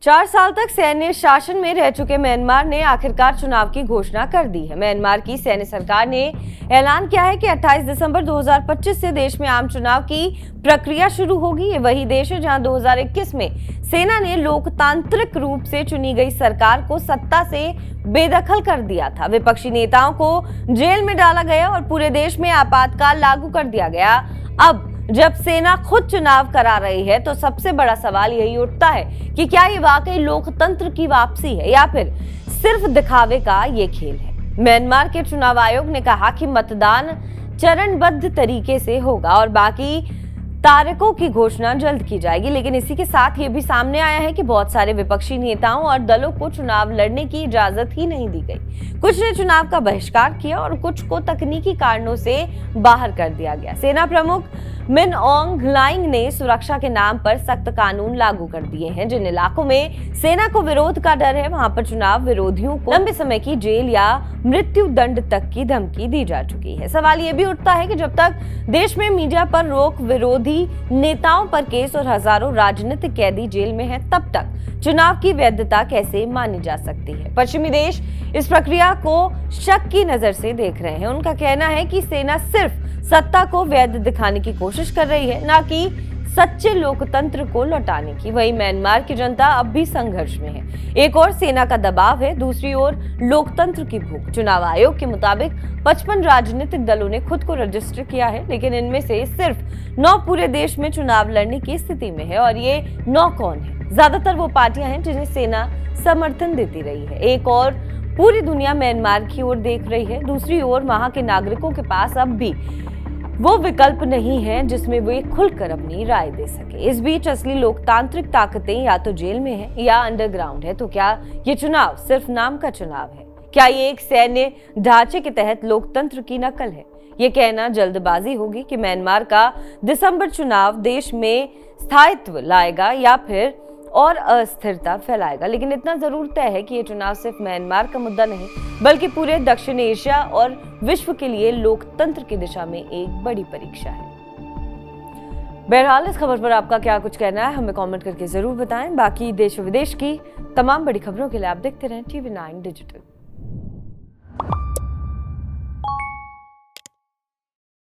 4 साल तक सैन्य शासन में रह चुके म्यांमार ने आखिरकार चुनाव की घोषणा कर दी है। म्यांमार की सैन्य सरकार ने ऐलान किया है कि 28 दिसंबर 2025 से देश में आम चुनाव की प्रक्रिया शुरू होगी। ये वही देश है जहां 2021 में सेना ने लोकतांत्रिक रूप से चुनी गई सरकार को सत्ता से बेदखल कर दिया था। विपक्षी नेताओं को जेल में डाला गया और पूरे देश में आपातकाल लागू कर दिया गया। अब जब सेना खुद चुनाव करा रही है तो सबसे बड़ा सवाल यही उठता है कि क्या ये वाकई लोकतंत्र की वापसी है या फिर सिर्फ दिखावे का ये खेल है। म्यांमार के चुनाव आयोग ने कहा कि मतदान चरणबद्ध तरीके से होगा और बाकी तारीखों की घोषणा जल्द की जाएगी। लेकिन इसी के साथ ये भी सामने आया है कि बहुत सारे विपक्षी नेताओं और दलों को चुनाव लड़ने की इजाजत ही नहीं दी गई। कुछ ने चुनाव का बहिष्कार किया और कुछ को तकनीकी कारणों से बाहर कर दिया गया। सेना प्रमुख मिन ऑन्ग ह्लाइंग ने सुरक्षा के नाम पर सख्त कानून लागू कर दिए हैं। जिन इलाकों में सेना को विरोध का डर है वहां पर चुनाव विरोधियों को लंबे समय की जेल या मृत्यु दंड तक की धमकी दी जा चुकी है। सवाल ये भी उठता है कि जब तक देश में मीडिया पर रोक, विरोधी नेताओं पर केस और हजारों राजनीतिक कैदी जेल में हैं, तब तक चुनाव की वैधता कैसे मानी जा सकती है। पश्चिमी देश इस प्रक्रिया को शक की नजर से देख रहे हैं। उनका कहना है कि सेना सिर्फ सत्ता को वैध दिखाने की कोशिश कर रही है, ना कि सच्चे लोकतंत्र को लौटाने की। वही म्यांमार की जनता अब भी संघर्ष में है। एक ओर सेना का दबाव है, दूसरी ओर लोकतंत्र की भूख। चुनाव आयोग के मुताबिक 55 राजनीतिक दलों ने खुद को रजिस्टर किया है, लेकिन इनमें से सिर्फ 9 पूरे देश में चुनाव लड़ने की स्थिति में है। और ये 9 कौन है? ज्यादातर वो पार्टियां हैं जिन्हें सेना समर्थन देती रही है। एक और पूरी दुनिया म्यांमार की ओर देख रही है, दूसरी ओर वहां के नागरिकों के पास अब भी वो विकल्प नहीं है जिसमें वे खुलकर अपनी राय दे सके। इस बीच असली लोकतांत्रिक ताकतें या तो जेल में है या अंडरग्राउंड है। तो क्या ये चुनाव सिर्फ नाम का चुनाव है? क्या ये एक सैन्य ढांचे के तहत लोकतंत्र की नकल है? ये कहना जल्दबाजी होगी कि म्यांमार का दिसंबर चुनाव देश में स्थायित्व लाएगा या फिर और अस्थिरता फैलाएगा। लेकिन इतना जरूर तय है कि ये चुनाव सिर्फ म्यांमार का मुद्दा नहीं बल्कि पूरे दक्षिण एशिया और विश्व के लिए लोकतंत्र की दिशा में एक बड़ी परीक्षा है। बहरहाल इस खबर पर आपका क्या कुछ कहना है हमें कमेंट करके जरूर बताएं। बाकी देश और विदेश की तमाम बड़ी खबरों के लिए आप देखते रहें TV9 डिजिटल।